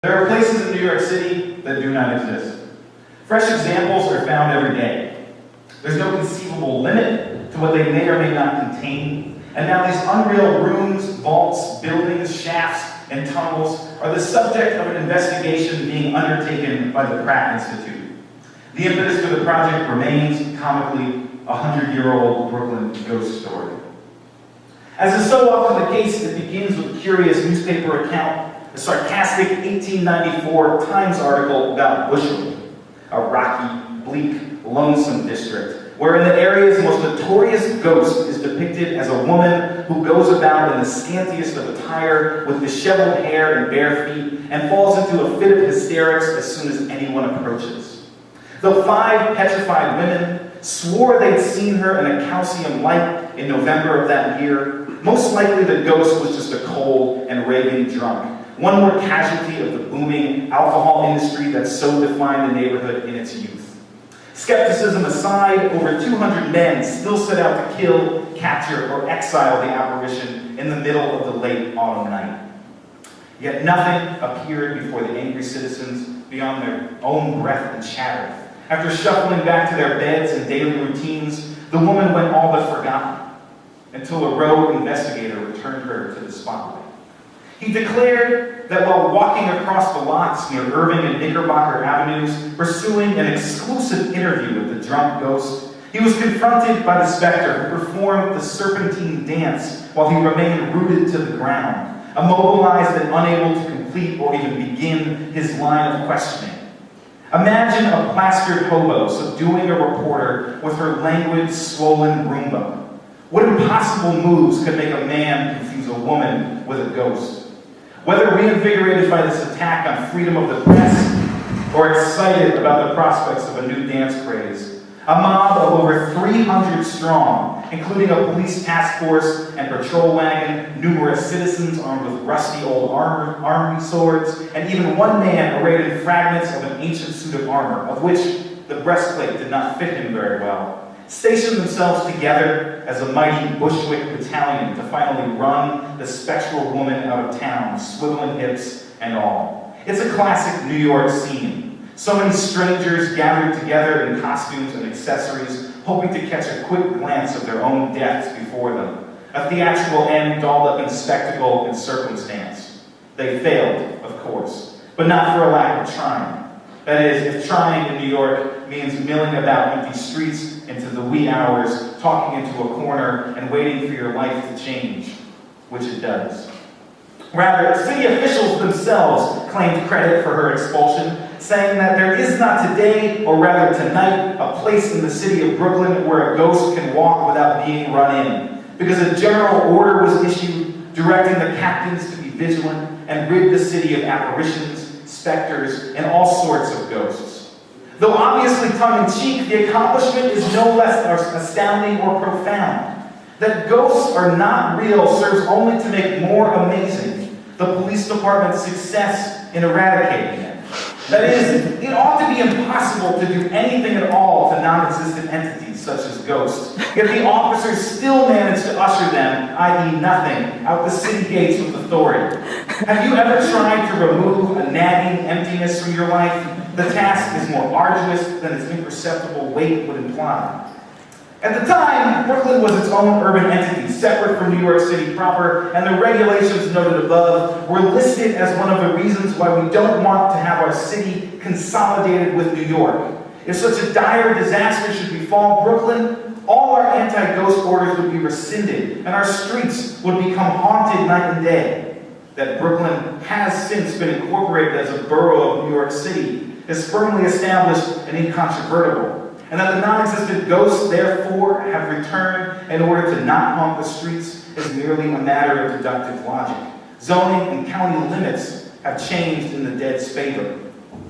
There are places in New York City that do not exist. Fresh examples are found every day. There's no conceivable limit to what they may or may not contain. And now these unreal rooms, vaults, buildings, shafts, and tunnels are the subject of an investigation being undertaken by the Pratt Institute. The impetus for the project remains, comically, a 100-year-old Brooklyn ghost story. As is so often the case, it begins with a curious newspaper account, a sarcastic 1894 Times article about Bushwick, a rocky, bleak, lonesome district, where in the area's most notorious ghost is depicted as a woman who goes about in the scantiest of attire with disheveled hair and bare feet and falls into a fit of hysterics as soon as anyone approaches. Though 5 petrified women swore they'd seen her in a calcium light in November of that year, most likely the ghost was just a cold and raving drunk, one more casualty of the booming alcohol industry that so defined the neighborhood in its youth. Skepticism aside, over 200 men still set out to kill, capture, or exile the apparition in the middle of the late autumn night. Yet nothing appeared before the angry citizens beyond their own breath and chatter. After shuffling back to their beds and daily routines, the woman went all but forgotten, until a rogue investigator returned her to the spotlight. He declared that while walking across the lots near Irving and Knickerbocker Avenues, pursuing an exclusive interview with the drunk ghost, he was confronted by the specter who performed the serpentine dance while he remained rooted to the ground, immobilized and unable to complete or even begin his line of questioning. Imagine a plastered hobo subduing a reporter with her languid, swollen Roomba. What impossible moves could make a man confuse a woman with a ghost? Whether reinvigorated by this attack on freedom of the press or excited about the prospects of a new dance craze, a mob of over 300 strong, including a police task force and patrol wagon, numerous citizens armed with rusty old army swords, and even one man arrayed in fragments of an ancient suit of armor, of which the breastplate did not fit him very well, stationed themselves together as a mighty Bushwick battalion to finally run the spectral woman out of town, swiveling hips and all. It's a classic New York scene. So many strangers gathered together in costumes and accessories, hoping to catch a quick glance of their own deaths before them. A theatrical end dolled up in spectacle and circumstance. They failed, of course, but not for a lack of trying. That is, if trying in New York means milling about empty streets into the wee hours, talking into a corner, and waiting for your life to change, which it does. Rather, city officials themselves claimed credit for her expulsion, saying that there is not today, or rather tonight, a place in the city of Brooklyn where a ghost can walk without being run in, because a general order was issued directing the captains to be vigilant and rid the city of apparitions, specters, and all sorts of ghosts. Though obviously tongue-in-cheek, the accomplishment is no less astounding or profound. That ghosts are not real serves only to make more amazing the police department's success in eradicating it. That is, it ought to be impossible to do anything at all to non-existent entities such as ghosts, yet the officers still manage to usher them, i.e. nothing, out the city gates with authority. Have you ever tried to remove a nagging emptiness from your life? The task is more arduous than its imperceptible weight would imply. At the time, Brooklyn was its own urban entity, separate from New York City proper, and the regulations noted above were listed as one of the reasons why we don't want to have our city consolidated with New York. If such a dire disaster should befall Brooklyn, all our anti-ghost orders would be rescinded, and our streets would become haunted night and day. That Brooklyn has since been incorporated as a borough of New York City is firmly established and incontrovertible. And that the non-existent ghosts, therefore, have returned in order to not haunt the streets is merely a matter of deductive logic. Zoning and county limits have changed in the dead's favor.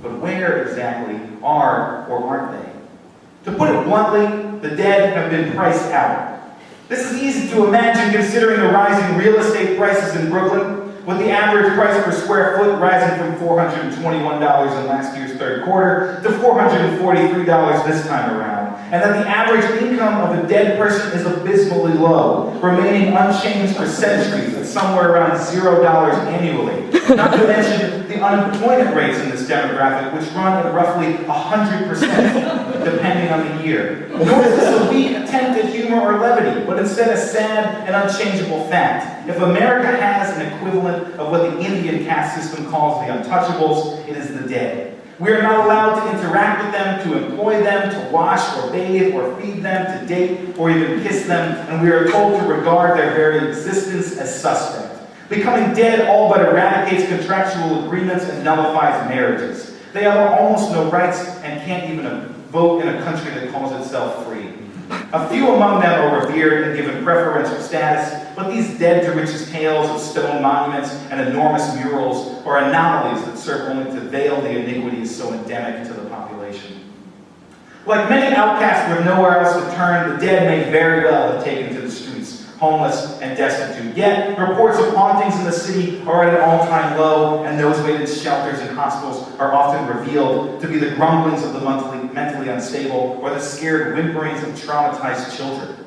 But where exactly are or aren't they? To put it bluntly, the dead have been priced out. This is easy to imagine considering the rising real estate prices in Brooklyn, with the average price per square foot rising from $421 in last year's third quarter to $443 this time around, and that the average income of a dead person is abysmally low, remaining unchanged for centuries at somewhere around $0 annually. Not to mention the unemployment rates in this demographic, which run at roughly 100%, depending on the year. Nor is this a weak attempt at humor or levity, but instead a sad and unchangeable fact. If America has an equivalent of what the Indian caste system calls the untouchables, it is the dead. We are not allowed to interact with them, to employ them, to wash or bathe or feed them, to date or even kiss them, and we are told to regard their very existence as suspect. Becoming dead all but eradicates contractual agreements and nullifies marriages. They have almost no rights and can't even vote in a country that calls itself free. A few among them are revered and given preferential status, but these dead to riches tales of stone monuments and enormous murals are anomalies that serve only to veil the iniquities so endemic to the population. Like many outcasts with nowhere else to turn, the dead may very well have taken to the streets, homeless and destitute. Yet, reports of hauntings in the city are at an all-time low, and those waiting in shelters and hospitals are often revealed to be the grumblings of the mentally unstable or the scared whimperings of traumatized children.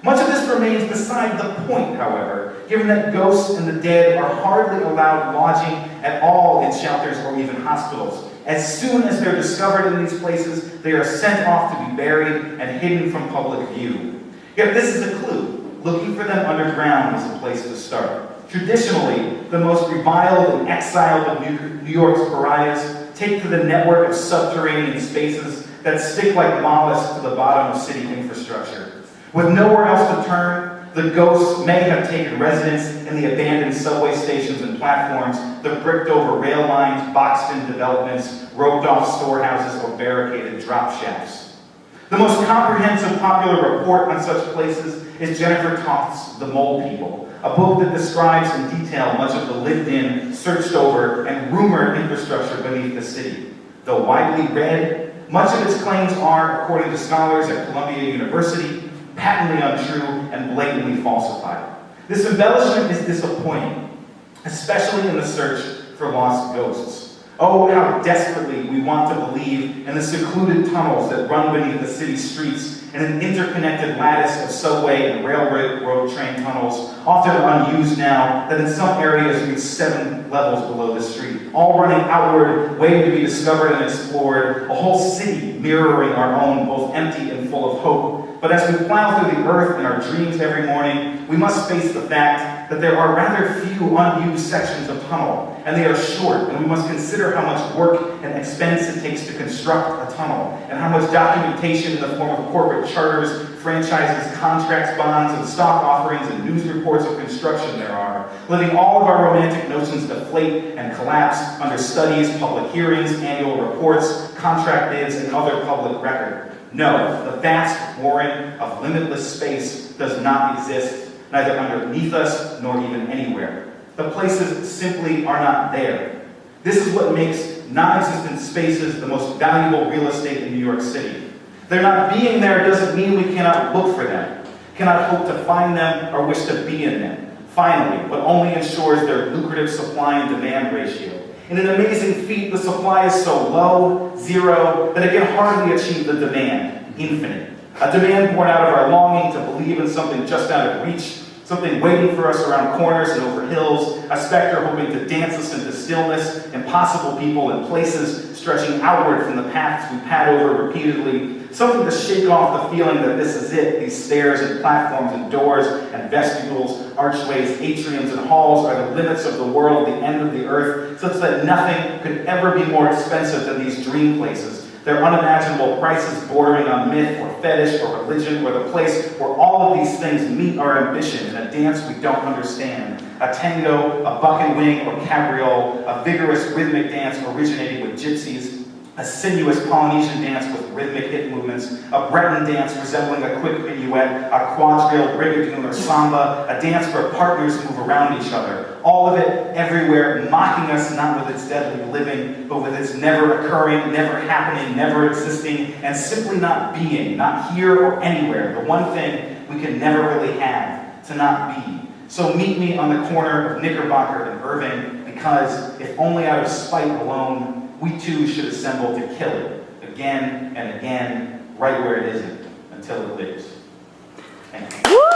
Much of this remains beside the point, however, given that ghosts and the dead are hardly allowed lodging at all in shelters or even hospitals. As soon as they're discovered in these places, they are sent off to be buried and hidden from public view. Yet this is a clue. Looking for them underground is a place to start. Traditionally, the most reviled and exiled of New York's pariahs take to the network of subterranean spaces that stick like mollusks to the bottom of city infrastructure. With nowhere else to turn, the ghosts may have taken residence in the abandoned subway stations and platforms, the bricked-over rail lines, boxed-in developments, roped-off storehouses, or barricaded drop shafts. The most comprehensive popular report on such places is Jennifer Toft's The Mole People, a book that describes in detail much of the lived-in, searched-over, and rumored infrastructure beneath the city. Though widely read, much of its claims are, according to scholars at Columbia University, patently untrue and blatantly falsified. This embellishment is disappointing, especially in the search for lost ghosts. Oh, how desperately we want to believe in the secluded tunnels that run beneath the city streets and an interconnected lattice of subway and railroad train tunnels, often unused now, that in some areas reach 7 levels below the street, all running outward, waiting to be discovered and explored, a whole city mirroring our own, both empty and full of hope. But as we plow through the earth in our dreams every morning, we must face the fact that there are rather few unused sections of tunnel, and they are short, and we must consider how much work and expense it takes to construct a tunnel, and how much documentation in the form of corporate charters, franchises, contracts, bonds, and stock offerings, and news reports of construction there are, letting all of our romantic notions deflate and collapse under studies, public hearings, annual reports, contract bids, and other public record. No, the vast warren of limitless space does not exist, neither underneath us nor even anywhere. The places simply are not there. This is what makes non-existent spaces the most valuable real estate in New York City. Their not being there doesn't mean we cannot look for them, cannot hope to find them, or wish to be in them. Finally, but only ensures their lucrative supply and demand ratio. In an amazing feat, the supply is so low, zero, that it can hardly achieve the demand, infinite. A demand born out of our longing to believe in something just out of reach, something waiting for us around corners and over hills, a specter hoping to dance us into stillness, impossible people and places stretching outward from the paths we pad over repeatedly, something to shake off the feeling that this is it. These stairs and platforms and doors and vestibules, archways, atriums, and halls are the limits of the world, the end of the earth, such that nothing could ever be more expensive than these dream places. Their unimaginable prices bordering on myth or fetish or religion, or the place where all of these things meet our ambition in a dance we don't understand. A tango, a buck and wing or cabriole, a vigorous rhythmic dance originating with gypsies, a sinuous Polynesian dance with rhythmic hip movements, a Breton dance resembling a quick minuet, a quadrille, brigadoon, or samba, a dance where partners move around each other. All of it, everywhere, mocking us not with its deadly living, but with its never occurring, never happening, never existing, and simply not being, not here or anywhere, the one thing we can never really have, to not be. So meet me on the corner of Knickerbocker and Irving, because if only out of spite alone, we too should assemble to kill it, again and again, right where it isn't. until it lives. Thank you. Woo!